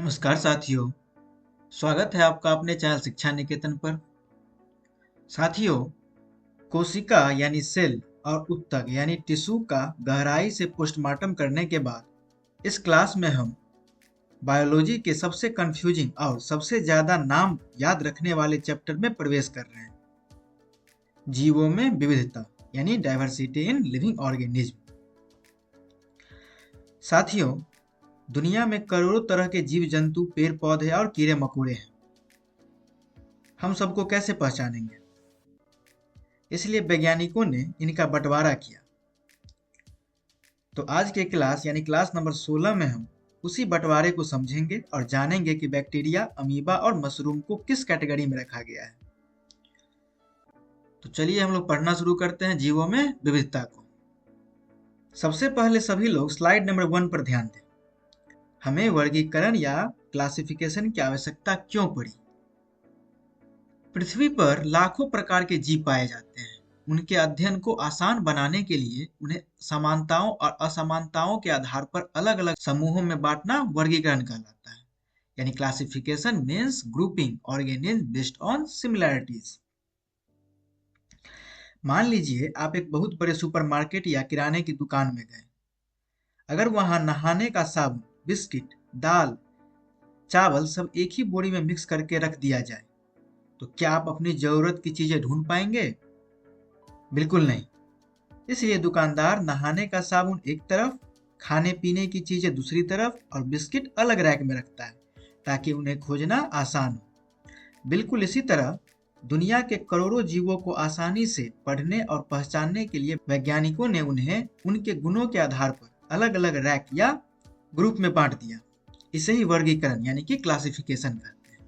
नमस्कार साथियों। स्वागत है आपका अपने चैनल शिक्षा निकेतन पर। साथियों, कोशिका यानी सेल और ऊतक यानी टिश्यू का गहराई से पोस्टमार्टम करने के बाद इस क्लास में हम बायोलॉजी के सबसे कंफ्यूजिंग और सबसे ज्यादा नाम याद रखने वाले चैप्टर में प्रवेश कर रहे हैं। जीवों में विविधता यानी डाइवर्सिटी इन लिविंग ऑर्गेनिज्म। साथियों, दुनिया में करोड़ों तरह के जीव जंतु, पेड़ पौधे और कीड़े मकोड़े हैं। हम सबको कैसे पहचानेंगे? इसलिए वैज्ञानिकों ने इनका बंटवारा किया। तो आज के क्लास यानी क्लास नंबर 16 में हम उसी बंटवारे को समझेंगे और जानेंगे कि बैक्टीरिया, अमीबा और मशरूम को किस कैटेगरी में रखा गया है। तो चलिए हम लोग पढ़ना शुरू करते हैं जीवों में विविधता को। सबसे पहले सभी लोग स्लाइड नंबर 1 पर ध्यान दें। हमें वर्गीकरण या क्लासिफिकेशन की आवश्यकता क्यों पड़ी? पृथ्वी पर लाखों प्रकार के जीव पाए जाते हैं। उनके अध्ययन को आसान बनाने के लिए उन्हें समानताओं और असमानताओं के आधार पर अलग अलग समूहों में बांटना वर्गीकरण कहलाता है। यानी classification means grouping organism based on similarities. मान लीजिए आप एक बहुत बड़े सुपरमार्केट या किराने की दुकान में गए। अगर वहां नहाने का साबुन, बिस्किट, दाल, चावल सब एक ही बोरी में मिक्स करके रख दिया जाए तो क्या आप अपनी जरूरत की चीजें ढूंढ पाएंगे? बिल्कुल नहीं। इसलिए दुकानदार नहाने का साबुन एक तरफ, खाने पीने की चीजें दूसरी तरफ और बिस्किट अलग रैक में रखता है ताकि उन्हें खोजना आसान हो। बिल्कुल इसी तरह दुनिया के करोड़ों जीवों को आसानी से पढ़ने और पहचानने के लिए वैज्ञानिकों ने उन्हें उनके गुणों के आधार पर अलग अलग रैक या ग्रुप में बांट दिया। इसे ही वर्गीकरण यानी कि क्लासिफिकेशन कहते हैं।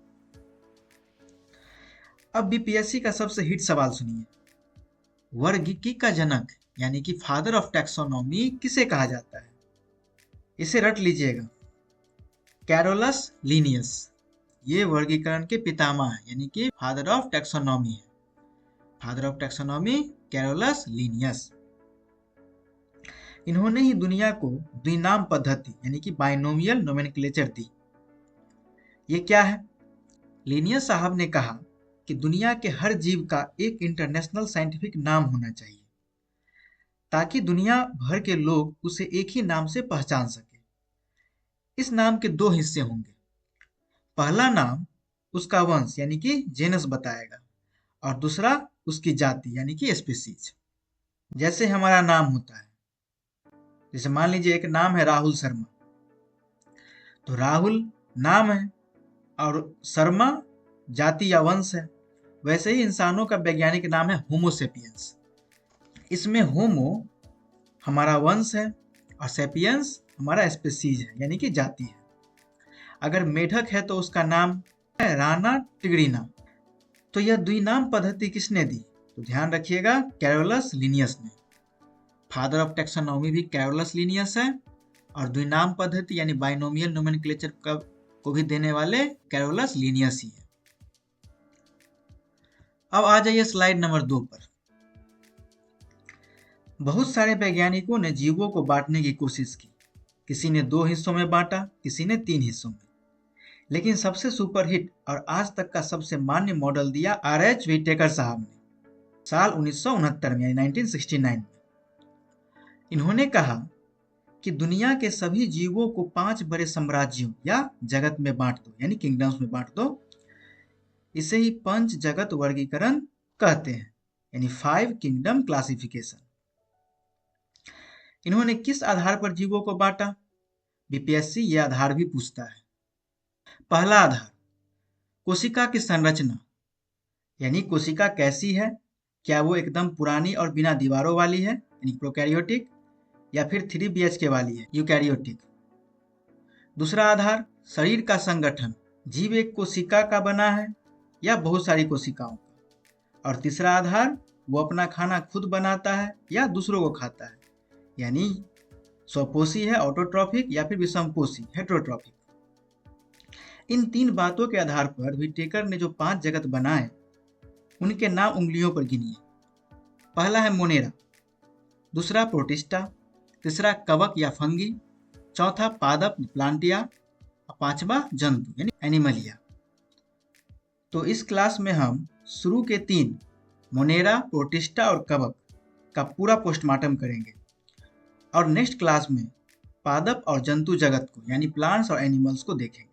अब बीपीएससी का सबसे हिट सवाल सुनिए। वर्गीकी का जनक यानी कि फादर ऑफ टैक्सोनॉमी किसे कहा जाता है? इसे रट लीजिएगा, कैरोलस लीनियस। ये वर्गीकरण के पितामह है यानी कि फादर ऑफ टैक्सोनॉमी है। Father of taxonomy Carolus Linnaeus. इन्होंने ही दुनिया को द्विनाम पद्धति यानी कि बाइनोमियल नोमेनक्लेचर दी। ये क्या है? लीनियस साहब ने कहा कि दुनिया के हर जीव का एक इंटरनेशनल साइंटिफिक नाम होना चाहिए ताकि दुनिया भर के लोग उसे एक ही नाम से पहचान सके। इस नाम के दो हिस्से होंगे। पहला नाम उसका वंश यानी कि जेनस बताएगा और दूसरा उसकी जाति यानी कि स्पीसीज। जैसे हमारा नाम होता है, जैसे मान लीजिए एक नाम है राहुल शर्मा, तो राहुल नाम है और शर्मा जाति या वंश है। वैसे ही इंसानों का वैज्ञानिक नाम है होमोसेपियंस। इसमें होमो हमारा वंश है और सेपियंस हमारा स्पीसीज है यानी कि जाति है। अगर मेढक है तो उसका नाम है राणा टिग्रिना। तो यह द्विनाम पद्धति किसने दी? तो ध्यान रखिएगा, कैरोलस लीनियस ने। फादर ऑफ टैक्सोनॉमी भी कैरोलस लीनियस है और द्विनाम पद्धति यानी बाइनोमियल नोमेनक्लेचर को भी देने वाले कैरोलस लीनियस ही है। अब आ जाइए स्लाइड नंबर 2 पर। बहुत सारे वैज्ञानिकों ने जीवों को बांटने की कोशिश की। किसी ने 2 हिस्सों में बांटा, किसी ने 3 हिस्सों में। लेकिन सबसे सुपरहिट और आज तक का सबसे मान्य मॉडल दिया आर.एच. व्हिटेकर साहब ने साल 1969 में यानी 1969 में। इन्होंने कहा कि दुनिया के सभी जीवों को 5 बड़े साम्राज्यों या जगत में बांट दो यानी किंगडम्स में बांट दो। इसे ही पंच जगत वर्गीकरण कहते हैं यानी 5 किंगडम क्लासिफिकेशन। इन्होंने किस आधार पर जीवों को बांटा? बीपीएससी ये आधार भी पूछता है। पहला आधार, कोशिका की संरचना यानी कोशिका कैसी है, क्या वो एकदम पुरानी और बिना दीवारों वाली है यानी प्रोकैरियोटिक, या फिर 3 बीएचके वाली है यूकैरियोटिक। दूसरा आधार, शरीर का संगठन, जीव एक कोशिका का बना है या बहुत सारी कोशिकाओं का। और तीसरा आधार, वो अपना खाना खुद बनाता है या दूसरों को खाता है यानी स्वपोषी है ऑटोट्रॉफिक या फिर विषमपोषी हेटेरोट्रॉफिक। इन 3 बातों के आधार पर व्हिटेकर ने जो 5 जगत बनाए उनके नाम उंगलियों पर गिनिए। पहला है मोनेरा, दूसरा प्रोटिस्टा, तीसरा कवक या फंगी, चौथा पादप प्लांटिया और पांचवा जंतु यानी एनिमलिया। तो इस क्लास में हम शुरू के 3 मोनेरा, प्रोटिस्टा और कवक का पूरा पोस्टमार्टम करेंगे और नेक्स्ट क्लास में पादप और जंतु जगत को यानी प्लांट्स और एनिमल्स को देखेंगे।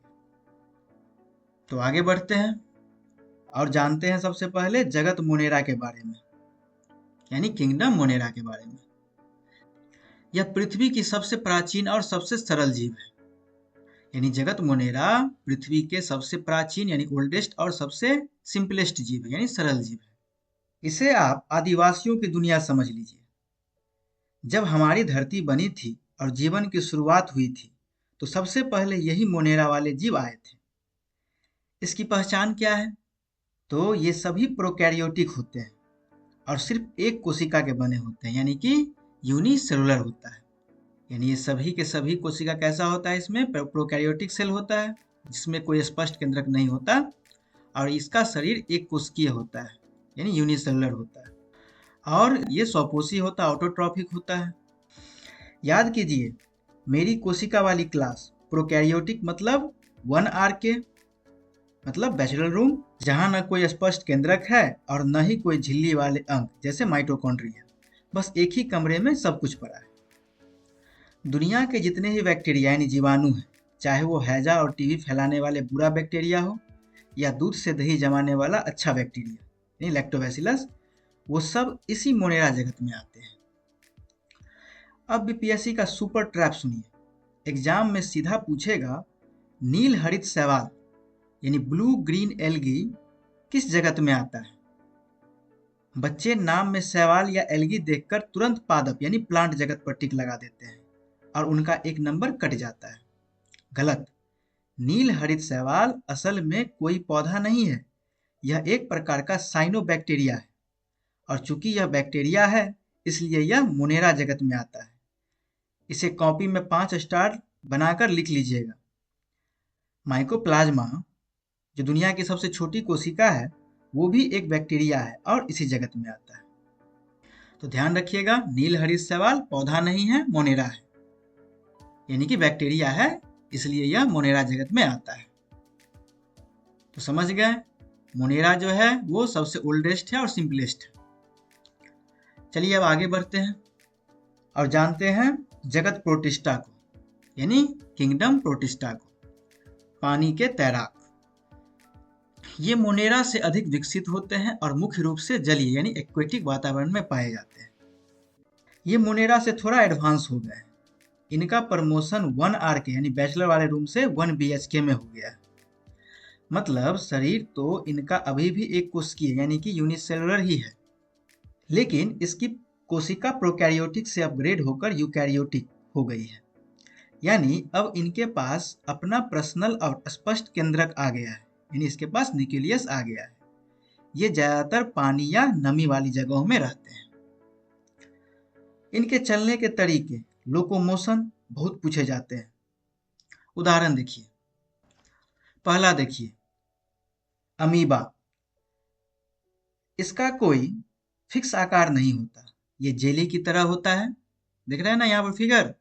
तो आगे बढ़ते हैं और जानते हैं सबसे पहले जगत मोनेरा के बारे में यानी किंगडम मोनेरा के बारे में। यह पृथ्वी की सबसे प्राचीन और सबसे सरल जीव है। यानी जगत मोनेरा पृथ्वी के सबसे प्राचीन यानी ओल्डेस्ट और सबसे सिंपलेस्ट जीव है यानी सरल जीव है। इसे आप आदिवासियों की दुनिया समझ लीजिए। जब हमारी धरती बनी थी और जीवन की शुरुआत हुई थी तो सबसे पहले यही मोनेरा वाले जीव आए थे। इसकी पहचान क्या है? तो ये सभी प्रोकैरियोटिक होते हैं और सिर्फ एक कोशिका के बने होते हैं यानी कि यूनिसेलुलर होता है। यानी ये सभी के सभी कोशिका कैसा होता है? इसमें प्रोकैरियोटिक सेल होता है जिसमें कोई स्पष्ट केंद्रक नहीं होता और इसका शरीर एक कोशिकीय होता है यानी यूनिसेलुलर होता है और ये स्वपोषी होता है, ऑटोट्रॉफिक होता है। याद कीजिए मेरी कोशिका वाली क्लास प्रोकैरियोटिक मतलब 1R के मतलब बैचलर रूम, जहां न कोई स्पष्ट केंद्रक है और न ही कोई झिल्ली वाले अंग जैसे माइटोकॉन्ड्रिया। बस एक ही कमरे में सब कुछ पड़ा है। दुनिया के जितने ही बैक्टीरिया यानी जीवाणु हैं, चाहे वो हैजा और टीबी फैलाने वाले बुरा बैक्टीरिया हो या दूध से दही जमाने वाला अच्छा बैक्टीरिया यानी लैक्टोबैसिलस, वो सब इसी मोनेरा जगत में आते हैं। अब बीपीएससी का सुपर ट्रैप सुनिए। एग्जाम में सीधा पूछेगा नील हरित शैवाल यानी ब्लू ग्रीन एल्गी किस जगत में आता है? बच्चे नाम में शैवाल या एल्गी देखकर तुरंत पादप यानी प्लांट जगत पर टिक लगा देते हैं और उनका एक नंबर कट जाता है। गलत। नील हरित शैवाल असल में कोई पौधा नहीं है, यह एक प्रकार का साइनोबैक्टीरिया है और चूंकि यह बैक्टीरिया है इसलिए यह मोनेरा जगत में आता है। इसे कॉपी में 5 स्टार बनाकर लिख लीजिएगा। माइकोप्लाज्मा जो दुनिया की सबसे छोटी कोशिका है वो भी एक बैक्टीरिया है और इसी जगत में आता है। तो ध्यान रखिएगा नील हरित शैवाल पौधा नहीं है, मोनेरा है यानी कि बैक्टीरिया है, इसलिए यह मोनेरा जगत में आता है। तो समझ गए मोनेरा जो है वो सबसे ओल्डेस्ट है और सिंपलेस्ट है। चलिए अब आगे बढ़ते हैं और जानते हैं जगत प्रोटिस्टा को यानी किंगडम प्रोटिस्टा को, पानी के तैराक। ये मोनेरा से अधिक विकसित होते हैं और मुख्य रूप से जलीय यानी एक्वेटिक वातावरण में पाए जाते हैं। ये मोनेरा से थोड़ा एडवांस हो गए हैं। इनका प्रमोशन 1R के यानी बैचलर वाले रूम से 1 BHK में हो गया है। मतलब शरीर तो इनका अभी भी एक कोशिकीय यानी कि यूनिसेलुलर ही है, लेकिन इसकी कोशिका प्रोकैरियोटिक से अपग्रेड होकर यूकैरियोटिक हो गई है। यानी अब इनके पास अपना पर्सनल और स्पष्ट केंद्रक आ गया है यानी इसके पास न्यूक्लियस आ गया है। ये ज्यादातर पानी या नमी वाली जगहों में रहते हैं। इनके चलने के तरीके लोकोमोशन बहुत पूछे जाते हैं। उदाहरण देखिए, पहला देखिए अमीबा। इसका कोई फिक्स आकार नहीं होता, ये जेली की तरह होता है। देख रहे हैं ना यहाँ पर फिगर,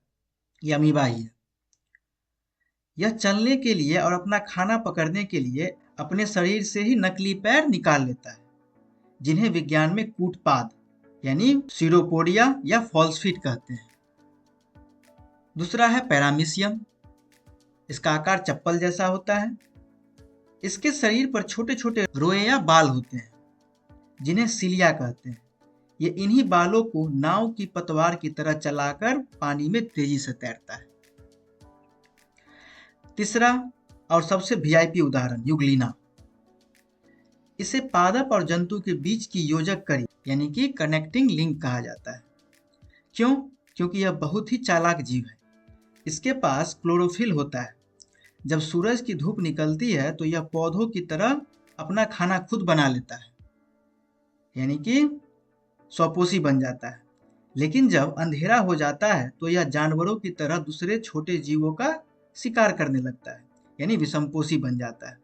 ये अमीबा ही है। यह चलने के लिए और अपना खाना पकड़ने के लिए अपने शरीर से ही नकली पैर निकाल लेता है, जिन्हें विज्ञान में कूटपाद यानी सीरोपोडिया या फॉल्स फीट कहते हैं। दूसरा है पैरामीशियम। इसका आकार चप्पल जैसा होता है। इसके शरीर पर छोटे छोटे रोए या बाल होते हैं जिन्हें सिलिया कहते हैं। ये इन्हीं बालों को नाव की पतवार की तरह चलाकर पानी में तेजी से तैरता है। तीसरा और सबसे वीआईपी उदाहरण यूग्लिना। इसे पादप और जंतु के बीच की योजक कड़ी यानी कि कनेक्टिंग लिंक कहा जाता है। क्यों? क्योंकि यह बहुत ही चालाक जीव है। इसके पास क्लोरोफिल होता है। जब सूरज की धूप निकलती है तो यह पौधों की तरह अपना खाना खुद बना लेता है यानी कि स्वपोषी बन जाता है। लेकिन जब अंधेरा हो जाता है तो यह जानवरों की तरह दूसरे छोटे जीवों का शिकार करने लगता है यानी विषमपोषी बन जाता है।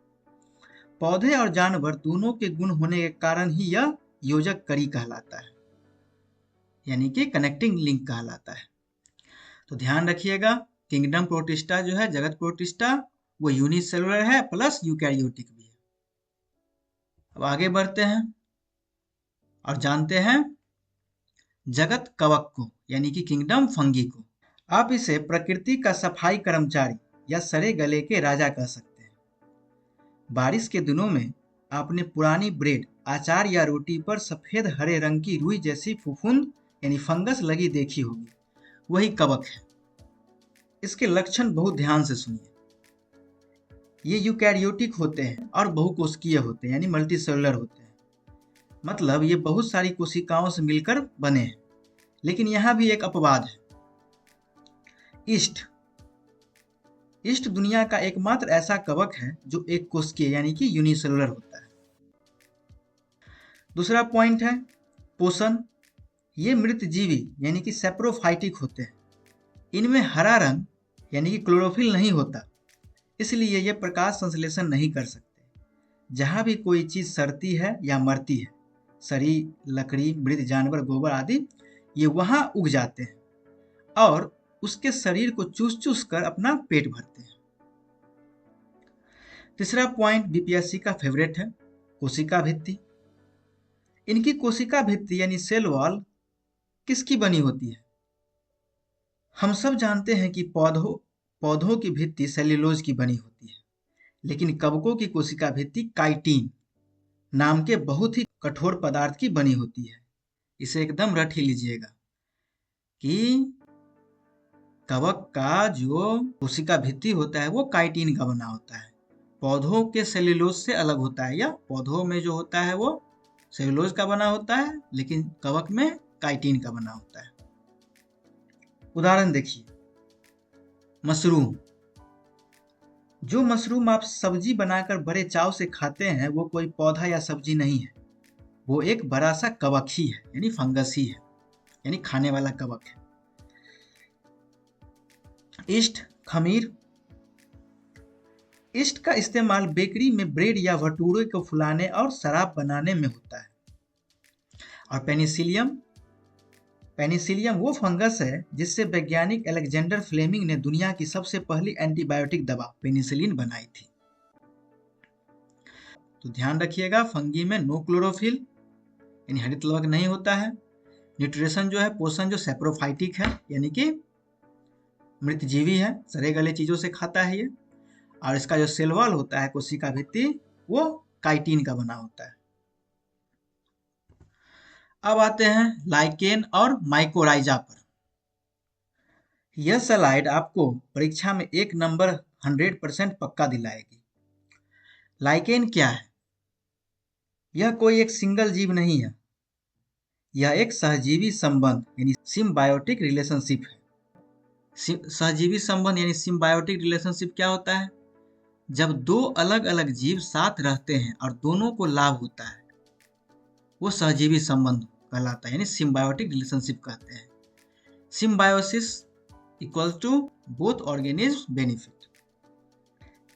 पौधे और जानवर दोनों के गुण होने के कारण ही यह योजक कड़ी कहलाता है यानी कि कनेक्टिंग लिंक कहलाता है। तो ध्यान रखिएगा किंगडम प्रोटिस्टा जो है जगत प्रोटिस्टा वो यूनिसेलुलर है प्लस यूकैरियोटिक भी है। अब आगे बढ़ते हैं और जानते हैं जगत कवक को, यानी कि किंगडम फंगी को। आप इसे प्रकृति का सफाई कर्मचारी या सड़े गले के राजा कह सकते हैं। बारिश के दिनों में आपने पुरानी ब्रेड, अचार या रोटी पर सफेद हरे रंग की रुई जैसी फफूंद यानी फंगस लगी देखी होगी, वही कवक है। इसके लक्षण बहुत ध्यान से सुनिए। ये यूकैरियोटिक होते हैं और बहुकोशिकीय होते हैं, यानी मल्टीसेलुलर होते हैं। मतलब ये बहुत सारी कोशिकाओं से मिलकर बने हैं। लेकिन यहां भी एक अपवाद है, ईस्ट दुनिया का एकमात्र ऐसा कवक है जो एक कोशिकीय यानी कि यूनिसेलुलर होता है। दूसरा पॉइंट है पोषण। ये मृत जीवी यानी कि सैप्रोफाइटिक होते हैं। इनमें हरा रंग यानी कि क्लोरोफिल नहीं होता, इसलिए ये प्रकाश संश्लेषण नहीं कर सकते। जहां भी कोई चीज सड़ती है या मरती है, सड़ी लकड़ी, मृत जानवर, गोबर आदि, ये वहां उग जाते हैं और उसके शरीर को चूस चूस कर अपना पेट भरते हैं। तीसरा पॉइंट बीपीएससी का फेवरेट है, कोशिका भित्ति। इनकी कोशिका भित्ति यानी सेल वॉल किसकी बनी होती है? हम सब जानते हैं कि पौधों की भित्ति सेल्यूलोज की बनी होती है, लेकिन कवकों की कोशिका भित्ति काइटिन नाम के बहुत ही कठोर पदार्थ की बनी होती है। इसे एकदम रट ही लीजिएगा कि कवक का जो कोशिका भित्ति होता है वो काइटिन का बना होता है। पौधों के सेल्यूलोज से अलग होता है, या पौधों में जो होता है वो सेल्यूलोज का बना होता है, लेकिन कवक में काइटिन का बना होता है। उदाहरण देखिए, मशरूम। जो मशरूम आप सब्जी बनाकर बड़े चाव से खाते हैं वो कोई पौधा या सब्जी नहीं है, वो एक बड़ा सा कवक ही है, यानी फंगस ही है, यानी खाने वाला कवक है। ईस्ट, खमीर। ईस्ट का इस्तेमाल बेकरी में ब्रेड या भटूरे को फुलाने और शराब बनाने में होता है। और पेनिसिलियम वो फंगस है जिससे वैज्ञानिक अलेक्जेंडर फ्लेमिंग ने दुनिया की सबसे पहली एंटीबायोटिक दवा पेनिसिलिन बनाई थी। तो ध्यान रखिएगा, फंगी में नो क्लोरोफिल यानी हरित लवक नहीं होता है। न्यूट्रिशन जो है, पोषण जो सैप्रोफाइटिक है, यानी कि मृत जीवी है, सड़े गले चीजों से खाता है ये। और इसका जो सेल वॉल होता है, कोशिका भित्ति, वो काइटिन का बना होता है। अब आते हैं लाइकेन और माइकोराइजा पर। यह स्लाइड आपको परीक्षा में 1 नंबर 100% पक्का दिलाएगी। लाइकेन क्या है? यह कोई एक सिंगल जीव नहीं है, यह एक सहजीवी संबंध यानी सिम्बायोटिक रिलेशनशिप है। सहजीवी संबंध यानी सिम्बायोटिक रिलेशनशिप क्या होता है? जब दो अलग अलग जीव साथ रहते हैं और दोनों को लाभ होता है, वो सहजीवी संबंध कहलाता है, यानी सिम्बायोटिक रिलेशनशिप कहते हैं। Symbiosis equal to both organism benefit.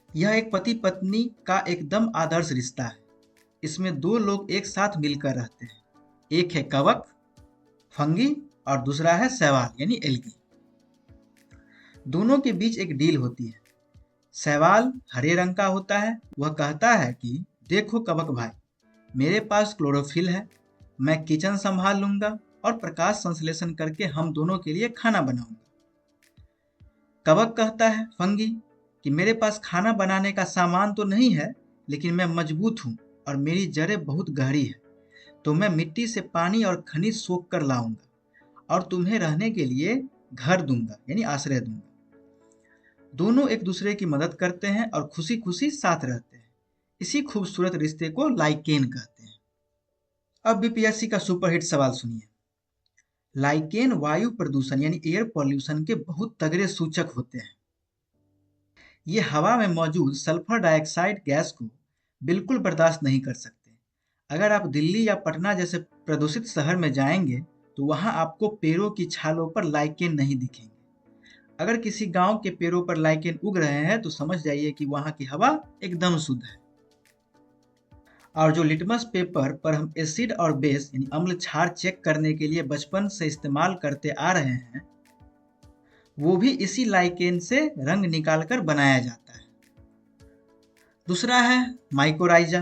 यह एक पति पत्नी का एकदम आदर्श रिश्ता है। इसमें दो लोग एक साथ मिलकर रहते हैं, एक है कवक फंगी और दूसरा है शैवाल यानी एल्गी। दोनों के बीच एक डील होती है। शैवाल हरे रंग का होता है, वह कहता है कि देखो कवक भाई, मेरे पास क्लोरोफिल है, मैं किचन संभाल लूंगा और प्रकाश संश्लेषण करके हम दोनों के लिए खाना बनाऊंगा। कवक कहता है फंगी कि मेरे पास खाना बनाने का सामान तो नहीं है, लेकिन मैं मजबूत हूं और मेरी जड़ें बहुत गहरी है, तो मैं मिट्टी से पानी और खनिज सोख कर लाऊंगा और तुम्हें रहने के लिए घर दूंगा यानी आश्रय दूंगा। दोनों एक दूसरे की मदद करते हैं और खुशी खुशी साथ रहते हैं। इसी खूबसूरत रिश्ते को लाइकेन कहते हैं। अब बीपीएससी का सुपरहिट सवाल सुनिए। लाइकेन वायु प्रदूषण यानी एयर पॉल्यूशन के बहुत तगड़े सूचक होते हैं। ये हवा में मौजूद सल्फर डाइऑक्साइड गैस को बिल्कुल बर्दाश्त नहीं कर सकते। अगर आप दिल्ली या पटना जैसे प्रदूषित शहर में जाएंगे तो वहां आपको पेड़ों की छालों पर लाइकेन नहीं दिखेंगे। अगर किसी गांव के पेड़ों पर लाइकेन उग रहे हैं तो समझ जाइए कि वहां की हवा एकदम शुद्ध है। और जो लिटमस पेपर पर हम एसिड और बेस यानी अम्ल क्षार चेक करने के लिए बचपन से इस्तेमाल करते आ रहे हैं, वो भी इसी लाइकेन से रंग निकालकर बनाया जाता है। दूसरा है माइकोराइजा।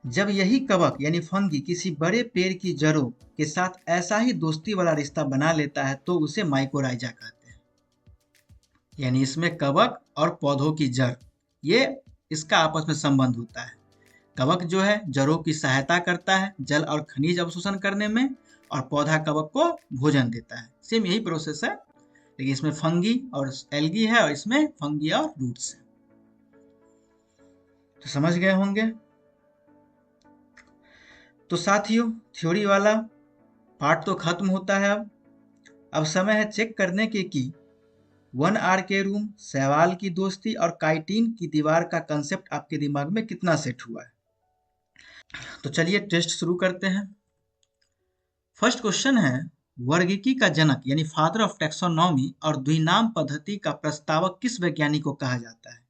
जब यही कवक यानी फंगी किसी बड़े पेड़ की जड़ों के साथ ऐसा ही दोस्ती वाला रिश्ता बना लेता है तो उसे माइकोराइजा कहते हैं। यानी इसमें कवक और पौधों की जड़, ये इसका आपस में संबंध होता है। कवक जो है जड़ों की सहायता करता है जल और खनिज अवशोषण करने में, और पौधा कवक को भोजन देता है। सेम यही प्रोसेस है, लेकिन इसमें फंगी और एल्गी है और इसमें फंगी और रूट्स है। तो समझ गए होंगे। तो साथियों, थ्योरी वाला पार्ट तो खत्म होता है। अब समय है चेक करने के कि 1 आर के रूम, शैवाल की दोस्ती और काइटिन की दीवार का कंसेप्ट आपके दिमाग में कितना सेट हुआ है। तो चलिए टेस्ट शुरू करते हैं। फर्स्ट क्वेश्चन है, वर्गीकी का जनक यानी फादर ऑफ टैक्सोनॉमी और द्विनाम पद्धति का प्रस्तावक किस वैज्ञानिक को कहा जाता है?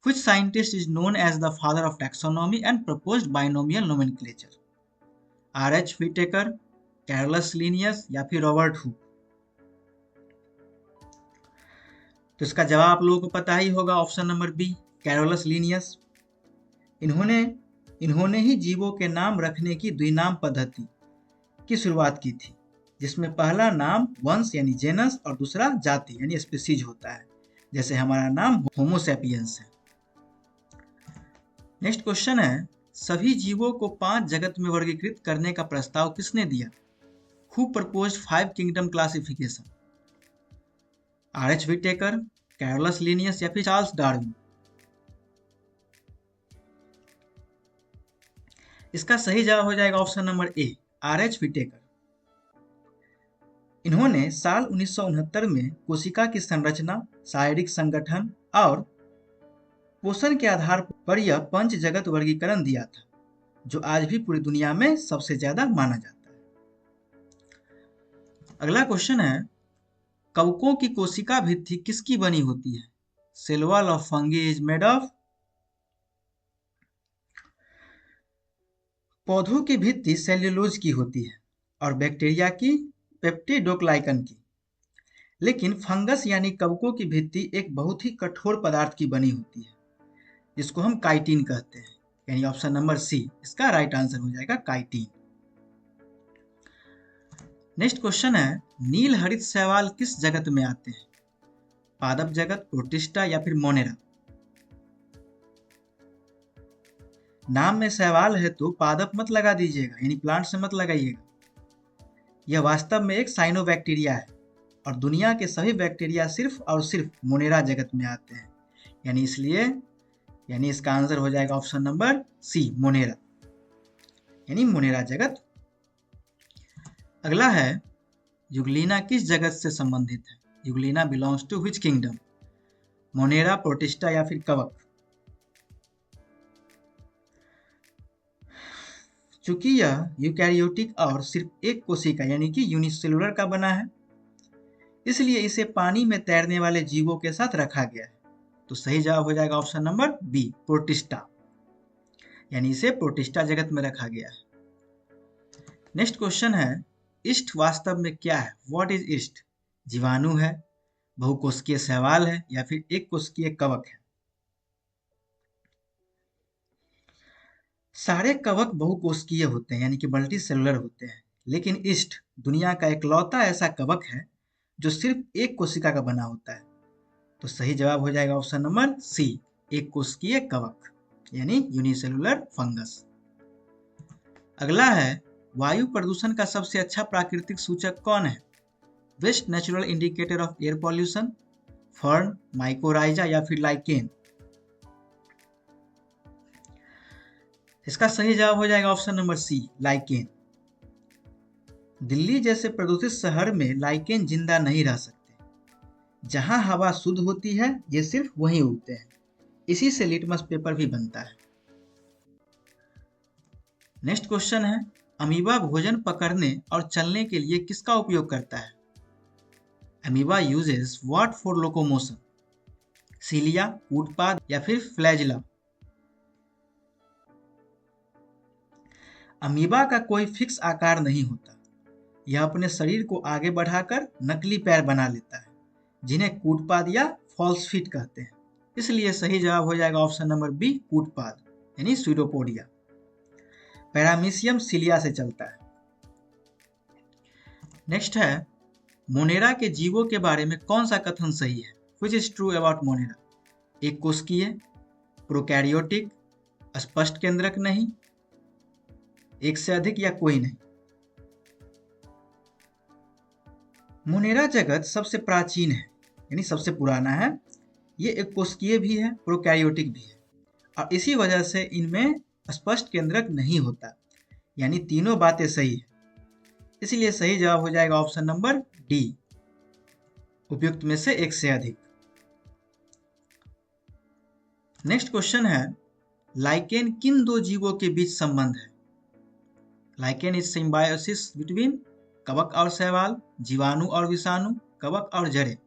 Which scientist is known as the father of taxonomy and proposed binomial nomenclature? R.H. Whittaker, Carolus Linnaeus या फिर रॉबर्ट हुक? तो इसका जवाब आप लोगों को पता ही होगा, option number B, Carolus Linnaeus. इन्होंने ही जीवों के नाम रखने की द्विनाम पद्धति की शुरुआत की थी, जिसमें पहला नाम वंश यानी जेनस और दूसरा जाति यानी स्पीसीज होता है, जैसे हमारा नाम होमोसैपियंस है। नेक्स्ट क्वेश्चन है, सभी जीवों को 5 जगत में वर्गीकृत करने का प्रस्ताव किसने दिया? Who proposed 5 kingdom classification? R.H. Whittaker, Carolus Linnaeus या फिर चार्ल्स डार्विन? इसका सही जवाब हो जाएगा option number A, R.H. Whittaker. इन्होंने साल 1969 में कोशिका की संरचना, शारीरिक संगठन और पोषण के आधार पर यह 5 जगत वर्गीकरण दिया था, जो आज भी पूरी दुनिया में सबसे ज्यादा माना जाता है। अगला क्वेश्चन है, कवकों की कोशिका भित्ति किसकी बनी होती है? Cell wall of fungi is made of? पौधों की भित्ति सेल्यूलोज की होती है और बैक्टीरिया की पेप्टिडोग्लाइकन की, लेकिन फंगस यानी कवकों की भित्ति एक बहुत ही कठोर पदार्थ की बनी होती है, जिसको हम काइटिन कहते हैं। यानी ऑप्शन नंबर सी इसका राइट आंसर हो जाएगा, काइटिन। नेक्स्ट क्वेश्चन है, नील हरित शैवाल किस जगत में आते हैं? पादप जगत, प्रोटिस्टा या फिर मोनेरा? नाम में शैवाल है तो पादप मत लगा दीजिएगा, यानी प्लांट से मत लगाइएगा। यह वास्तव में एक साइनोबैक्टीरिया है और दुनिया के सभी बैक्टीरिया सिर्फ और सिर्फ मोनेरा जगत में आते हैं, यानी इसका आंसर हो जाएगा ऑप्शन नंबर सी, मोनेरा, यानी मोनेरा जगत। अगला है, युगलीना किस जगत से संबंधित है? Euglena belongs to which kingdom? Monera, Protista या फिर कवक? चूंकि यह यूकैरियोटिक और सिर्फ एक कोशिका यानी कि यूनिसेलुलर का बना है, इसलिए इसे पानी में तैरने वाले जीवों के साथ रखा गया है। तो सही जवाब हो जाएगा ऑप्शन नंबर बी, प्रोटिस्टा, यानी इसे प्रोटिस्टा जगत में रखा गया है। नेक्स्ट क्वेश्चन है, ईस्ट वास्तव में क्या है? What is east? जीवाणु है, बहुकोशिकीय शैवाल है या फिर एक कोशिकीय कवक है? सारे कवक बहुकोशिकीय होते हैं, यानी कि मल्टी सेलुलर होते हैं, लेकिन ईस्ट दुनिया का इकलौता ऐसा कवक है जो सिर्फ एक कोशिका का बना होता है। तो सही जवाब हो जाएगा ऑप्शन नंबर सी, एक कोशिकीय कवक, यानी यूनिसेलुलर फंगस। अगला है, वायु प्रदूषण का सबसे अच्छा प्राकृतिक सूचक कौन है? Best natural indicator of air pollution, fern, mycorrhiza या फिर लाइकेन? इसका सही जवाब हो जाएगा option number C, lichen. Delhi जैसे प्रदूषित शहर में लाइकेन जिंदा नहीं रह सकते। जहां हवा शुद्ध होती है ये सिर्फ वहीं उगते हैं, इसी से लिटमस पेपर भी बनता है। नेक्स्ट क्वेश्चन है, अमीबा भोजन पकड़ने और चलने के लिए किसका उपयोग करता है? Amoeba uses what for locomotion? Cilia, कूटपाद या फिर फ्लैजिला? अमीबा का कोई फिक्स आकार नहीं होता, यह अपने शरीर को आगे बढ़ाकर नकली पैर बना लेता है, जिन्हें कूटपाद या फॉल्स फीट कहते हैं। इसलिए सही जवाब हो जाएगा ऑप्शन नंबर बी, कूटपाद यानी स्यूडोपोडिया। पैरामीशियम सिलिया से चलता है। नेक्स्ट है, मोनेरा के जीवों के बारे में कौन सा कथन सही है? Which is true about Monera? एक कोशिकीय, प्रोकैरियोटिक, स्पष्ट केंद्रक नहीं, एक से अधिक या कोई नहीं। मोनेरा जगत सबसे प्राचीन है यानी सबसे पुराना है। ये एक कोशिकीय भी है, प्रोकैरियोटिक भी है, और इसी वजह से इनमें स्पष्ट केंद्रक नहीं होता, यानी तीनों बातें सही है। इसलिए सही जवाब हो जाएगा ऑप्शन नंबर डी, उपयुक्त में से एक से अधिक। नेक्स्ट क्वेश्चन है, लाइकेन किन दो जीवों के बीच संबंध है? लाइकेन इज सिम्बायोसिस बिटवीन कवक और शैवाल, जीवाणु और विषाणु, कवक और जड़े।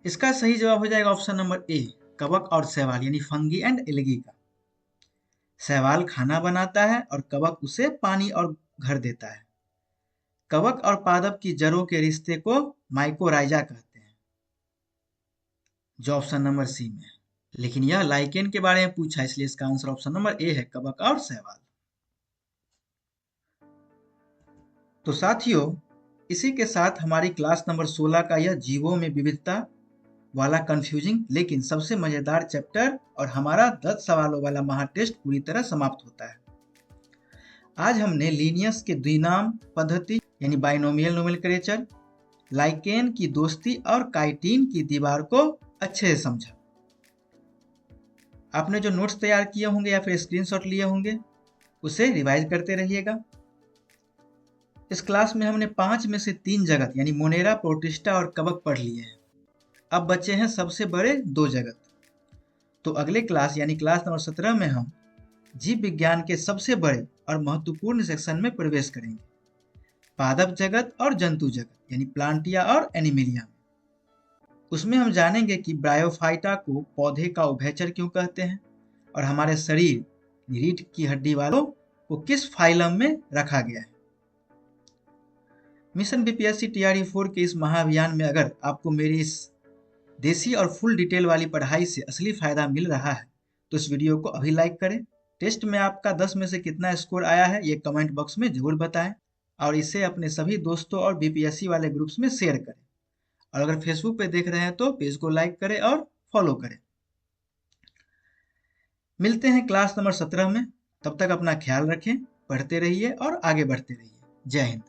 इसका सही जवाब हो जाएगा ऑप्शन नंबर ए, कवक और शैवाल यानी फंगी एंड एल्गी का। शैवाल खाना बनाता है और कवक उसे पानी और घर देता है। कवक और पादप की जड़ों के रिश्ते को माइकोराइजा कहते हैं, जो ऑप्शन नंबर सी में है। लेकिन यह लाइकेन के बारे में पूछा, इसलिए इसका आंसर ऑप्शन नंबर ए है, कवक और शैवाल। तो साथियों, इसी के साथ हमारी क्लास नंबर 16 का यह जीवों में विविधता वाला कंफ्यूजिंग लेकिन सबसे मजेदार चैप्टर और हमारा 10 सवालों वाला महा टेस्ट पूरी तरह समाप्त होता है। आज हमने लीनियस के द्विनाम पद्धति यानी बाइनोमियल नोमेनक्लेचर, लाइकेन की दोस्ती और काइटिन की दीवार को अच्छे से समझा। आपने जो नोट्स तैयार किए होंगे या फिर स्क्रीनशॉट लिए होंगे, उसे रिवाइज करते रहिएगा। इस क्लास में हमने 5 में से 3 जगत यानी मोनेरा, प्रोटिस्टा और कवक पढ़ लिए हैं। अब बचे हैं सबसे बड़े 2 जगत। तो अगले क्लास यानी क्लास नंबर 17 में हम जीव विज्ञान के सबसे बड़े और महत्वपूर्ण सेक्शन में प्रवेश करेंगे, पादप जगत और जंतु जगत यानी प्लांटिया और एनिमिलिया। उसमें हम जानेंगे कि ब्रायोफाइटा को पौधे का उभयचर क्यों कहते हैं और हमारे शरीर रीढ़ की हड्डी वालों को किस फाइलम में रखा गया है। मिशन बीपीएससी टीआरई 4 के इस महाअभियान में अगर आपको मेरी इस देसी और फुल डिटेल वाली पढ़ाई से असली फायदा मिल रहा है तो इस वीडियो को अभी लाइक करें। टेस्ट में आपका 10 में से कितना स्कोर आया है ये कमेंट बॉक्स में जरूर बताएं और इसे अपने सभी दोस्तों और बीपीएससी वाले ग्रुप्स में शेयर करें। और अगर फेसबुक पे देख रहे हैं तो पेज को लाइक करें और फॉलो करें। मिलते हैं क्लास नंबर 17 में। तब तक अपना ख्याल रखें, पढ़ते रहिए और आगे बढ़ते रहिए। जय हिंद।